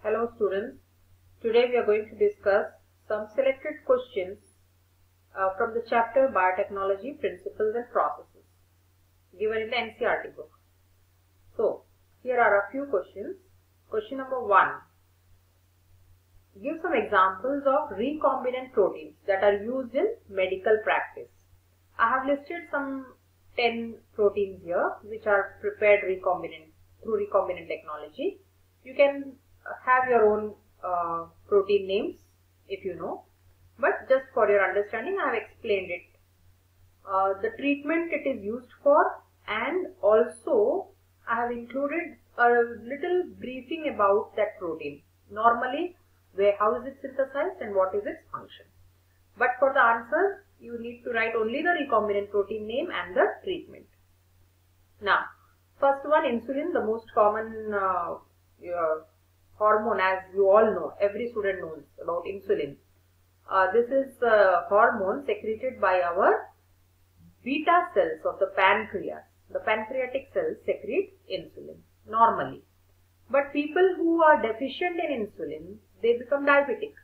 Hello students, today we are going to discuss some selected questions from the chapter Biotechnology Principles and Processes given in the NCERT book. So, here are a few questions. Question number 1. Give some examples of recombinant proteins that are used in medical practice. I have listed some 10 proteins here which are prepared through recombinant technology. You can have your own protein names if you know, but just for your understanding I have explained it. The treatment it is used for, and also I have included a little briefing about that protein. Normally, how is it synthesized and what is its function. But for the answer, you need to write only the recombinant protein name and the treatment. Now, first one, insulin, the most common hormone, as you all know, every student knows about insulin. This is a hormone secreted by our beta cells of the pancreas. The pancreatic cells secrete insulin normally. But people who are deficient in insulin, they become diabetic.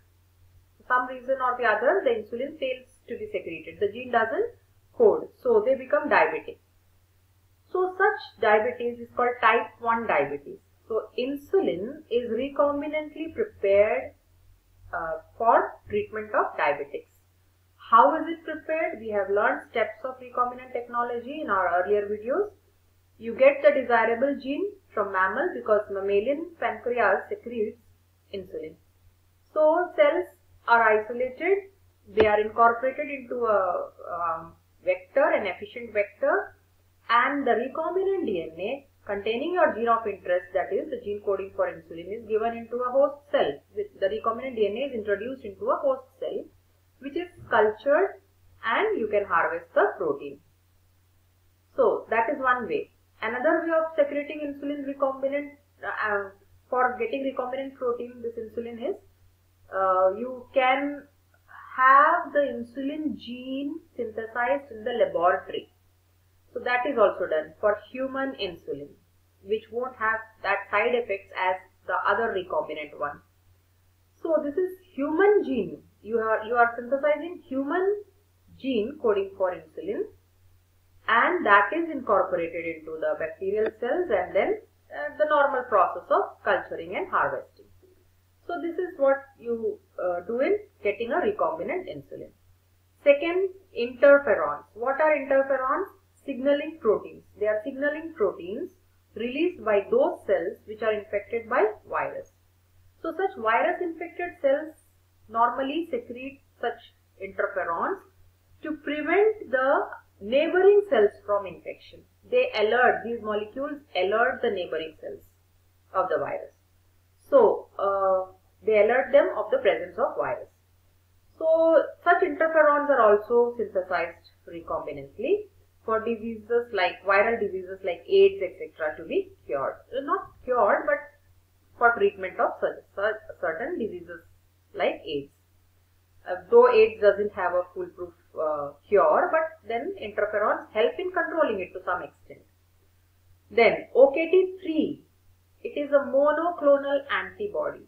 For some reason or the other, the insulin fails to be secreted. The gene doesn't code, so they become diabetic. So such diabetes is called type 1 diabetes. So insulin is recombinantly prepared for treatment of diabetics. How is it prepared? We have learned steps of recombinant technology in our earlier videos. You get the desirable gene from mammal because mammalian pancreas secretes insulin. So cells are isolated, they are incorporated into a vector, an efficient vector, and the recombinant DNA containing your gene of interest, that is the gene coding for insulin, is given into a host cell. The recombinant DNA is introduced into a host cell, which is cultured, and you can harvest the protein. So that is one way. Another way of secreting insulin recombinant, for getting recombinant protein, this insulin is, you can have the insulin gene synthesized in the laboratory. So that is also done for human insulin, which won't have that side effects as the other recombinant one. So this is human gene. You are synthesizing human gene coding for insulin, and that is incorporated into the bacterial cells, and then the normal process of culturing and harvesting. So this is what you do in getting a recombinant insulin. Second, interferons. What are interferons? Signaling proteins. They are signaling proteins released by those cells which are infected by virus. So such virus infected cells normally secrete such interferons to prevent the neighboring cells from infection. These molecules alert the neighboring cells of the virus. So they alert them of the presence of virus. So such interferons are also synthesized recombinantly for diseases like viral diseases like AIDS, etc. to be cured. Not cured, but for treatment of certain diseases like AIDS. Though AIDS doesn't have a foolproof cure, but then interferons help in controlling it to some extent. Then OKT3, it is a monoclonal antibody.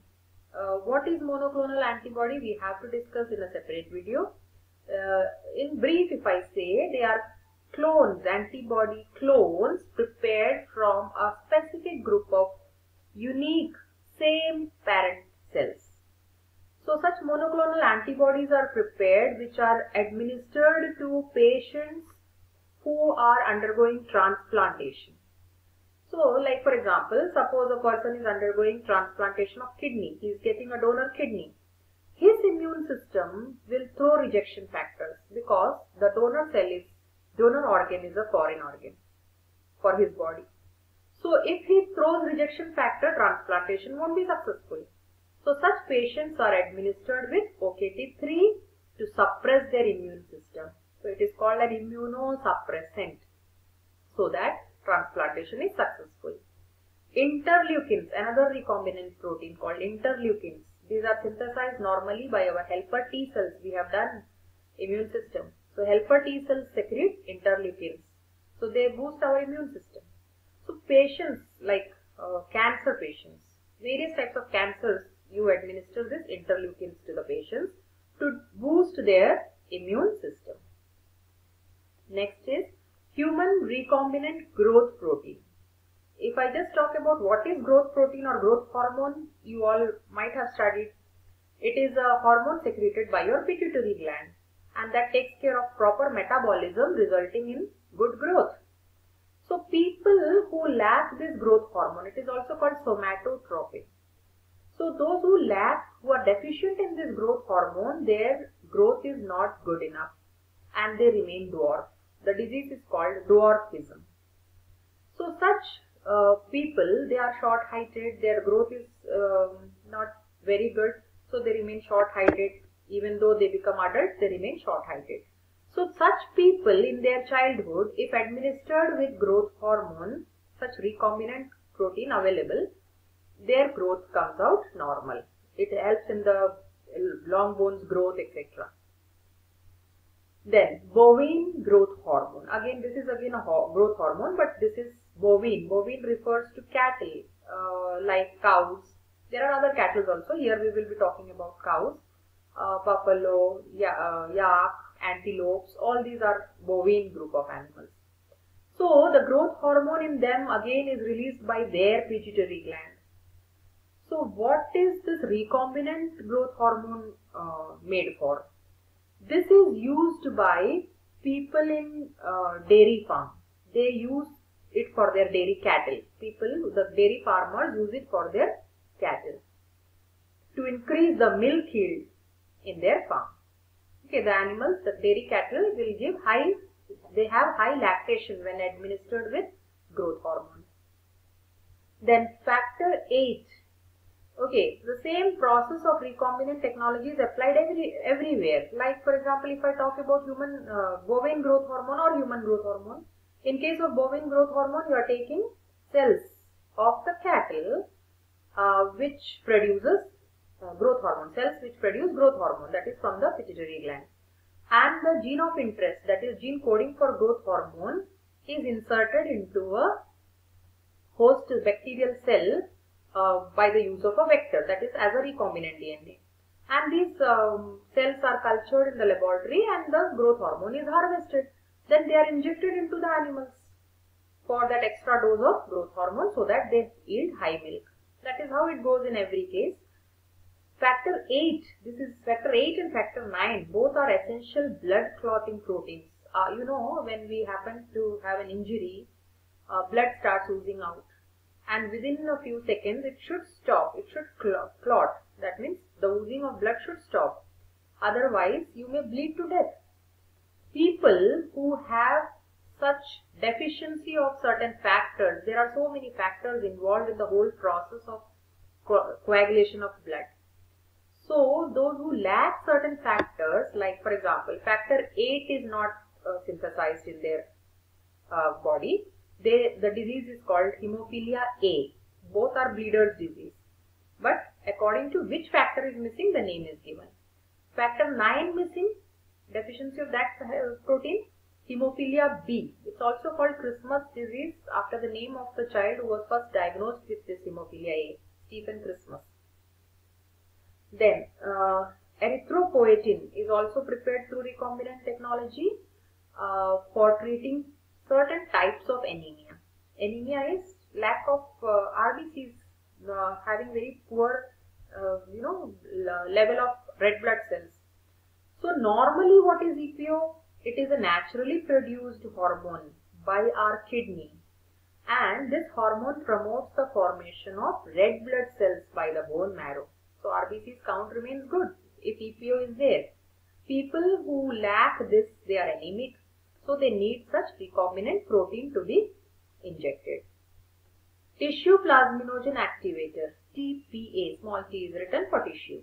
What is monoclonal antibody? We have to discuss in a separate video. In brief, if I say, they are clones, antibody clones prepared from a specific group of unique same parent cells. So such monoclonal antibodies are prepared which are administered to patients who are undergoing transplantation. So like for example, suppose a person is undergoing transplantation of kidney, he is getting a donor kidney. His immune system will throw rejection factors because the donor organ is a foreign organ for his body. So if he throws rejection factor, transplantation won't be successful. So such patients are administered with OKT3 to suppress their immune system. So it is called an immunosuppressant, so that transplantation is successful. Interleukins, another recombinant protein called interleukins. These are synthesized normally by our helper T cells. We have done immune system. So helper T cells secrete interleukins. So they boost our immune system. So patients like cancer patients, various types of cancers, you administer this interleukins to the patients to boost their immune system. Next is human recombinant growth protein. If I just talk about what is growth protein or growth hormone, you all might have studied. It is a hormone secreted by your pituitary gland, and that takes care of proper metabolism resulting in good growth. So people who lack this growth hormone, it is also called somatotropin. So those who are deficient in this growth hormone, their growth is not good enough and they remain dwarf. The disease is called dwarfism. So such people, they are short-heighted, their growth is not very good, so they remain short-heighted. Even though they become adults, they remain short-heighted. So such people in their childhood, if administered with growth hormone, such recombinant protein available, their growth comes out normal. It helps in the long bones growth, etc. Then bovine growth hormone. Again, this is again a growth hormone, but this is bovine. Bovine refers to cattle like cows. There are other cattle also. Here we will be talking about cows, buffalo, yak, antelopes. All these are bovine group of animals. So the growth hormone in them again is released by their pituitary gland. So what is this recombinant growth hormone made for? This is used by people in dairy farm. They use it for their dairy cattle. The dairy farmers use it for their cattle to increase the milk yield in their farm. Okay, the animals, the dairy cattle will give they have high lactation when administered with growth hormone. Then factor 8. Okay, the same process of recombinant technology is applied everywhere. Like for example, if I talk about human bovine growth hormone or human growth hormone, in case of bovine growth hormone, you are taking cells of the cattle which produces growth hormone, cells which produce growth hormone, that is from the pituitary gland. And the gene of interest, that is gene coding for growth hormone, is inserted into a host bacterial cell by the use of a vector, that is as a recombinant DNA. And these cells are cultured in the laboratory and the growth hormone is harvested. Then they are injected into the animals for that extra dose of growth hormone so that they yield high milk. That is how it goes in every case. Factor 8, this is factor 8 and factor 9, both are essential blood clotting proteins. You know, when we happen to have an injury, blood starts oozing out. And within a few seconds, it should stop. It should clot. That means the oozing of blood should stop. Otherwise, you may bleed to death. People who have such deficiency of certain factors, there are so many factors involved in the whole process of coagulation of blood. So, those who lack certain factors, like for example, factor 8 is not synthesized in their body. The disease is called hemophilia A. Both are bleeder's disease. But according to which factor is missing, the name is given. Factor 9 missing, deficiency of that protein, hemophilia B. It's also called Christmas disease after the name of the child who was first diagnosed with this hemophilia A, Stephen Christmas. Then erythropoietin is also prepared through recombinant technology for treating certain types of anemia. Anemia is lack of RBCs, having very poor level of red blood cells. So normally what is EPO? It is a naturally produced hormone by our kidney, and this hormone promotes the formation of red blood cells by the bone marrow. So RBC's count remains good if EPO is there. People who lack this, they are anemic, so they need such recombinant protein to be injected. Tissue plasminogen activator, TPA, small t is written for tissue.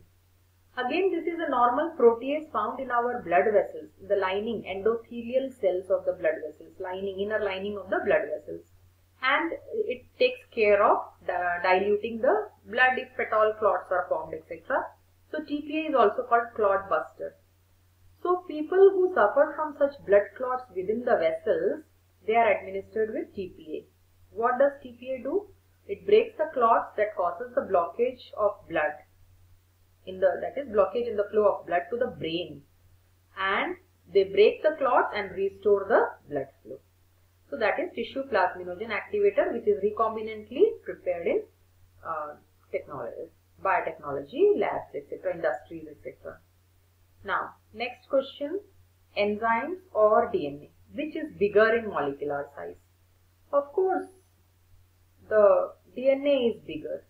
Again, this is a normal protease found in our blood vessels, the lining, endothelial cells of the blood vessels, inner lining of the blood vessels. And it takes care of diluting the blood if at all clots are formed, etc. So TPA is also called clot buster. So people who suffer from such blood clots within the vessels, they are administered with TPA. What does TPA do? It breaks the clots that causes the blockage of blood that is blockage in the flow of blood to the brain, and they break the clots and restore the blood flow. So that is tissue plasminogen activator, which is recombinantly prepared in biotechnology labs, etc., industries, etc. Now, next question, enzymes or DNA, which is bigger in molecular size? Of course, the DNA is bigger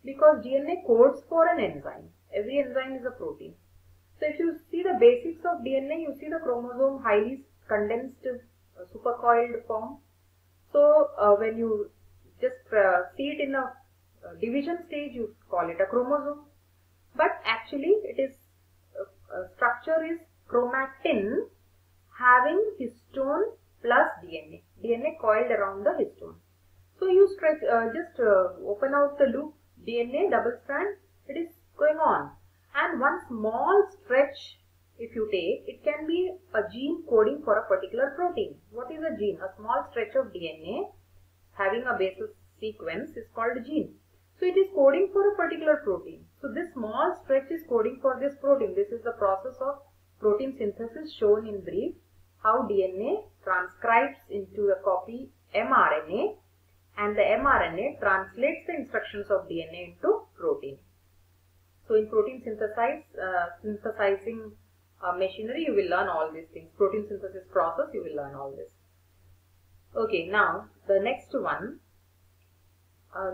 because DNA codes for an enzyme. Every enzyme is a protein. So if you see the basics of DNA, you see the chromosome highly condensed supercoiled form. So when you just see it in a division stage, you call it a chromosome. But actually it is structure is chromatin having histone plus DNA. DNA coiled around the histone. So you stretch, open out the loop, DNA double strand, it is going on. And one small stretch, if you take, it can be a gene coding for a particular protein. What is a gene? A small stretch of DNA having a basis sequence is called a gene. So it is coding for a particular protein. So this small stretch is coding for this protein. This is the process of protein synthesis shown in brief. How DNA transcribes into a copy mRNA, and the mRNA translates the instructions of DNA into protein. So in protein synthesizing machinery, you will learn all these things. Protein synthesis process, you will learn all this. Okay, now the next one,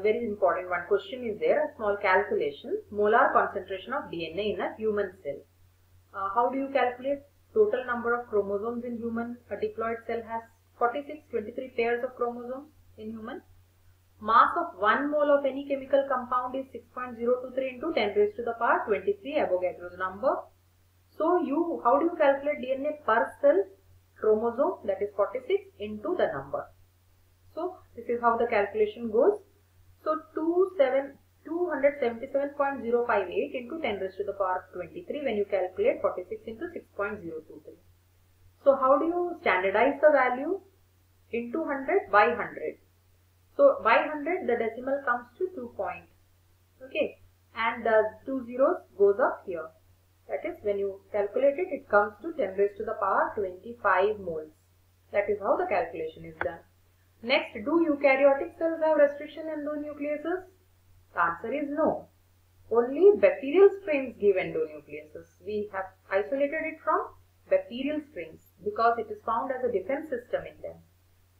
very important one question is there, a small calculation, molar concentration of DNA in a human cell. How do you calculate? Total number of chromosomes in human, a diploid cell has 23 pairs of chromosomes in human. Mass of 1 mole of any chemical compound is 6.023 into 10 raised to the power 23 Avogadro's number. So how do you calculate DNA per cell chromosome, that is 46, into the number? So this is how the calculation goes. So 277.058 into 10 raised to the power 23 when you calculate 46 into 6.023. So how do you standardize the value? Into 100 by 100. So by 100 the decimal comes to 2 point. Okay, and the 2 zeros goes up here. That is, when you calculate it, it comes to 10 raised to the power 25 moles. That is how the calculation is done. Next, do eukaryotic cells have restriction endonucleases? The answer is no. Only bacterial strains give endonucleases. We have isolated it from bacterial strains because it is found as a defense system in them.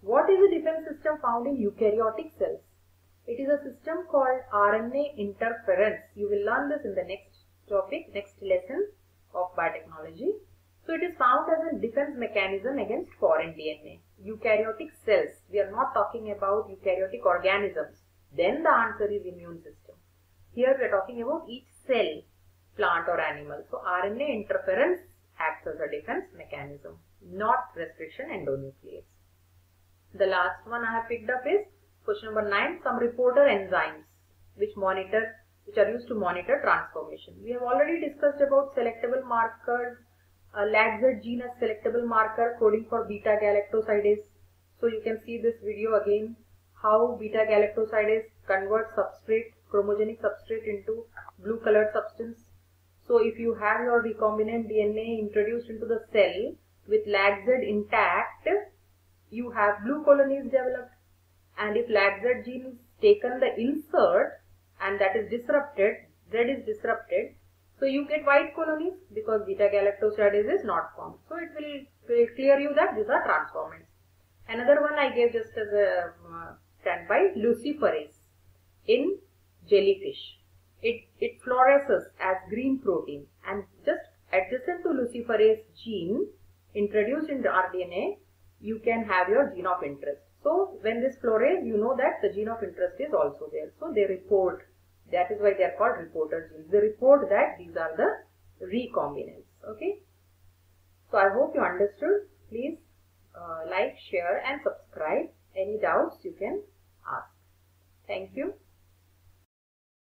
What is a defense system found in eukaryotic cells? It is a system called RNA interference. You will learn this in the next topic, next lesson of biotechnology. So it is found as a defense mechanism against foreign DNA. Eukaryotic cells, we are not talking about eukaryotic organisms. Then the answer is immune system. Here we are talking about each cell, plant or animal. So RNA interference acts as a defense mechanism, not restriction endonuclease. The last one I have picked up is question number 9, some reporter enzymes which are used to monitor transformation. We have already discussed about selectable markers, LAGZ gene as selectable marker coding for beta galactosidase. So you can see this video again, how beta galactosidase converts substrate, chromogenic substrate into blue colored substance. So if you have your recombinant DNA introduced into the cell with LAGZ intact, you have blue colonies developed, and if LAGZ gene is taken the insert and that is disrupted, Z is disrupted, so you get white colonies because beta galactosidase is not formed. So it will clear you that these are transformants. Another one I gave just as a standby, luciferase in jellyfish. It fluoresces as green protein, and just adjacent to luciferase gene introduced in the RNA, you can have your gene of interest. So when this fluoresces, you know that the gene of interest is also there. So they report. That is why they are called reporter genes. They report that these are the recombinants. Okay. So I hope you understood. Please like, share and subscribe. Any doubts you can ask. Thank you.